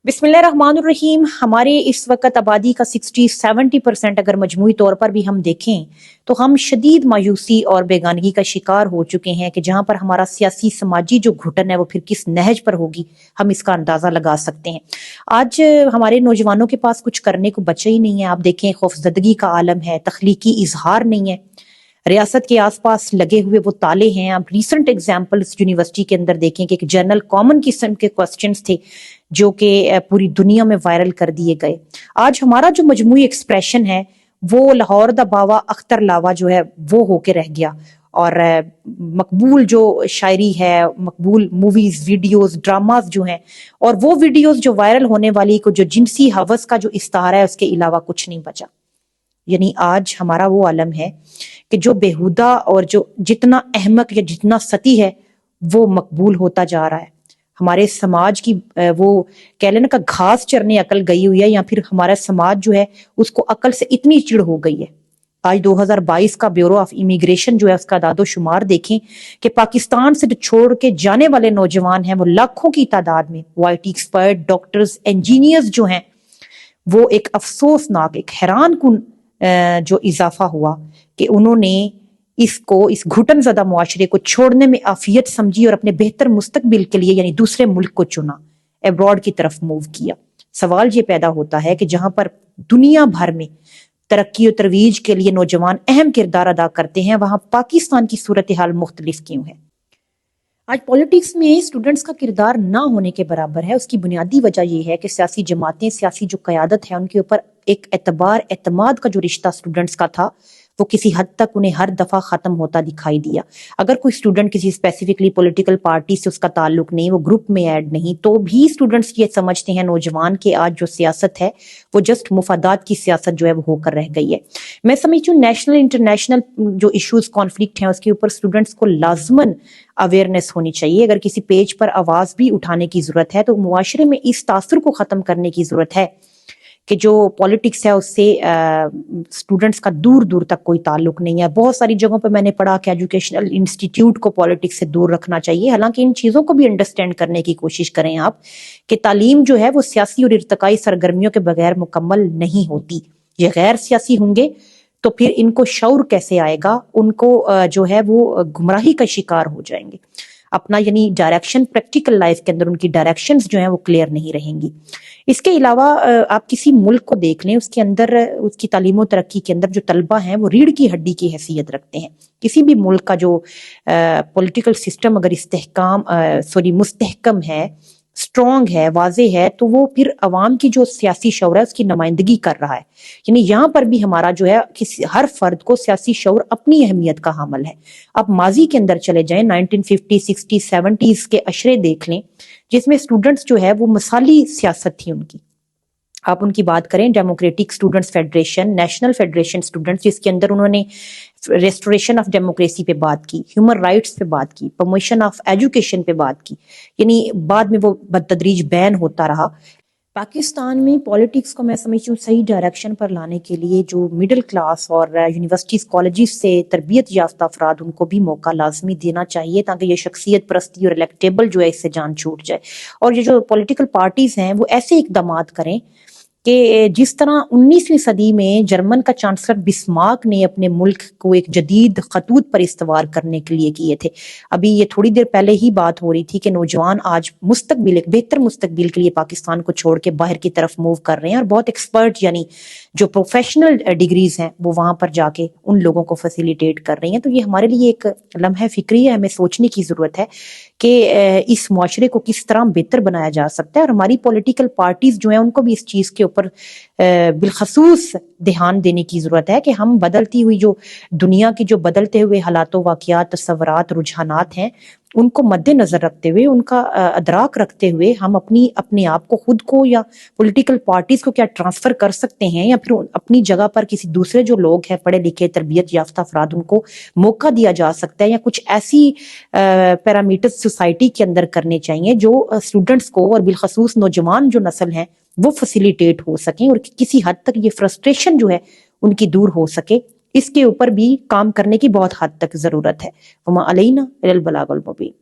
बिस्मिल्लाहिर्रहमानिर्रहीम। हमारे इस वक्त आबादी का 60-70% अगर मजमूई तौर पर भी हम देखें तो हम शदीद मायूसी और बेगानगी का शिकार हो चुके हैं कि जहाँ पर हमारा सियासी समाजी जो घुटन है वो फिर किस नहज पर होगी, हम इसका अंदाज़ा लगा सकते हैं। आज हमारे नौजवानों के पास कुछ करने को बचा ही नहीं है। आप देखें, खौफजदगी का आलम है, तख्लीकी इजहार नहीं है, रियासत के आसपास लगे हुए वो ताले हैं। आप रीसेंट एग्जाम्पल्स यूनिवर्सिटी के अंदर देखें कि एक जनरल कॉमन किस्म के क्वेश्चंस थे जो कि पूरी दुनिया में वायरल कर दिए गए। आज हमारा जो मजमूई एक्सप्रेशन है वो लाहौर दा बावा अख्तर लावा जो है वो होके रह गया, और मकबूल जो शायरी है, मकबूल मूवीज, वीडियोस, ड्रामास जो हैं, और वो वीडियोस जो वायरल होने वाली को जो जिनसी हवस का जो इस्तारा है उसके अलावा कुछ नहीं बचा। यानी आज हमारा वो आलम है कि जो बेहुदा और जो जितना अहमक या जितना सती है वो मकबूल होता जा रहा है। हमारे समाज की वो कह लेना का घास चरने अकल गई हुई है, या फिर हमारा समाज जो है उसको अकल से इतनी चिढ़ हो गई है। आज 2022 का ब्यूरो ऑफ इमिग्रेशन जो है उसका दादो शुमार देखें कि पाकिस्तान से जो छोड़ के जाने वाले नौजवान हैं वो लाखों की तादाद में, वो IT एक्सपर्ट, डॉक्टर्स, इंजीनियर्स जो हैं, वो एक अफसोसनाक, एक हैरान कुन जो इजाफा हुआ कि उन्होंने इस घुटन ज़दा मुआशरे को छोड़ने में आफियत समझी और अपने बेहतर मुस्तकबिल के लिए यानी दूसरे मुल्क को चुना, एब्रॉड की तरफ मूव किया। सवाल ये पैदा होता है कि जहां पर दुनिया भर में तरक्की और तरवीज के लिए नौजवान अहम किरदार अदा करते हैं, वहां पाकिस्तान की सूरत हाल मुख्तलिफ क्यों है? आज पॉलिटिक्स में स्टूडेंट्स का किरदार ना होने के बराबर है। उसकी बुनियादी वजह यह है कि सियासी जमातें, सियासी जो क़यादत है, उनके ऊपर एक एतबार, एतमाद का जो रिश्ता स्टूडेंट्स का था वो किसी हद तक उन्हें हर दफा खत्म होता दिखाई दिया। अगर कोई स्टूडेंट किसी स्पेसिफिकली पॉलिटिकल पार्टी से उसका ताल्लुक नहीं, वो ग्रुप में ऐड नहीं, तो भी स्टूडेंट्स ये समझते हैं नौजवान के आज जो सियासत है वो जस्ट मुफादात की सियासत जो है वो होकर रह गई है। मैं समझती हूँ नेशनल इंटरनेशनल जो इश्यूज, कॉन्फ्लिक्ट हैं, उसके ऊपर स्टूडेंट्स को लाजमन अवेयरनेस होनी चाहिए। अगर किसी पेज पर आवाज भी उठाने की जरूरत है तो मुआशरे में इस तासुर को खत्म करने की जरूरत है कि जो पॉलिटिक्स है उससे स्टूडेंट्स का दूर दूर तक कोई ताल्लुक नहीं है। बहुत सारी जगहों पे मैंने पढ़ा कि एजुकेशनल इंस्टीट्यूट को पॉलिटिक्स से दूर रखना चाहिए। हालांकि इन चीज़ों को भी अंडरस्टैंड करने की कोशिश करें आप कि तालीम जो है वो सियासी और इर्तकाई सरगर्मियों के बगैर मुकम्मल नहीं होती। ये गैर सियासी होंगे तो फिर इनको शऊर कैसे आएगा? उनको जो है वो गुमराही का शिकार हो जाएंगे। अपना यानी डायरेक्शन, प्रैक्टिकल लाइफ के अंदर उनकी डायरेक्शंस जो हैं वो क्लियर नहीं रहेंगी। इसके अलावा आप किसी मुल्क को देख लें, उसके अंदर उसकी तालीम तरक्की के अंदर जो तलबा हैं वो रीढ़ की हड्डी की हैसियत रखते हैं। किसी भी मुल्क का जो पॉलिटिकल सिस्टम अगर मुस्तहकम है, स्ट्रॉन्ग है, वाजे है, तो वो फिर अवाम की जो सियासी शऊर है उसकी नुमाइंदगी कर रहा है। यानी यहाँ पर भी हमारा जो है किसी हर फर्द को सियासी शऊर अपनी अहमियत का हामिल है। अब माजी के अंदर चले जाएं, 1950, 60, 70s के अशरे देख लें जिसमें स्टूडेंट्स जो है वो मिसाली सियासत थी उनकी। आप उनकी बात करें, democratic students federation, national federation students, जिसके अंदर उन्होंने रेस्टोरेशन ऑफ डेमोक्रेसी पे बात की, ह्यूमन राइट्स पे बात की, प्रमोशन ऑफ एजुकेशन पे बात की, यानी बाद में वो बतदरीज बैन होता रहा। पाकिस्तान में पॉलिटिक्स को मैं समझती हूँ सही डायरेक्शन पर लाने के लिए जो मिडिल क्लास और यूनिवर्सिटीज, कॉलेजेस से तरबियत याफ्ता अफराद, उनको भी मौका लाजमी देना चाहिए ताकि ये शख्सियत परस्ती और इलेक्टेबल जो है इससे जान छूट जाए। और ये जो पॉलिटिकल पार्टीज हैं वो ऐसे इकदाम करें कि जिस तरह 19वीं सदी में जर्मन का चांसलर बिस्मार्क ने अपने मुल्क को एक जदीद खतूत पर इस्तवार करने के लिए किए थे। अभी ये थोड़ी देर पहले ही बात हो रही थी कि नौजवान आज मुस्तकबिल, एक बेहतर मुस्तकबिल के लिए पाकिस्तान को छोड़ के बाहर की तरफ मूव कर रहे हैं, और बहुत एक्सपर्ट यानी जो प्रोफेशनल डिग्रीज हैं वो वहां पर जाके उन लोगों को फैसिलिटेट कर रही हैं। तो ये हमारे लिए एक लम्हा फिक्री है, हमें सोचने की जरूरत है कि इस मुआशरे को किस तरह बेहतर बनाया जा सकता है, और हमारी पॉलिटिकल पार्टीज जो हैं उनको भी इस चीज़ के ऊपर बिलखसूस ध्यान देने की जरूरत है कि हम बदलती हुई जो दुनिया की जो बदलते हुए हालातों, वाक़यात, तस्वुरात, रुझानात हैं, उनको मद्देनजर रखते हुए, उनका अदराक रखते हुए हम अपने आप को, खुद को या पॉलिटिकल पार्टीज को क्या ट्रांसफर कर सकते हैं, या फिर अपनी जगह पर किसी दूसरे जो लोग हैं पढ़े लिखे तरबियत याफ्ता अफराद, उनको मौका दिया जा सकता है, या कुछ ऐसी पैरामीटर्स सोसाइटी के अंदर करने चाहिए जो स्टूडेंट्स को और बिलखसूस नौजवान जो नस्ल है वो फैसिलिटेट हो सकें और किसी हद तक ये फ्रस्ट्रेशन जो है उनकी दूर हो सके। इसके ऊपर भी काम करने की बहुत हद तक जरूरत है। वमा अलैना इल्लल बलागुल मुबीन।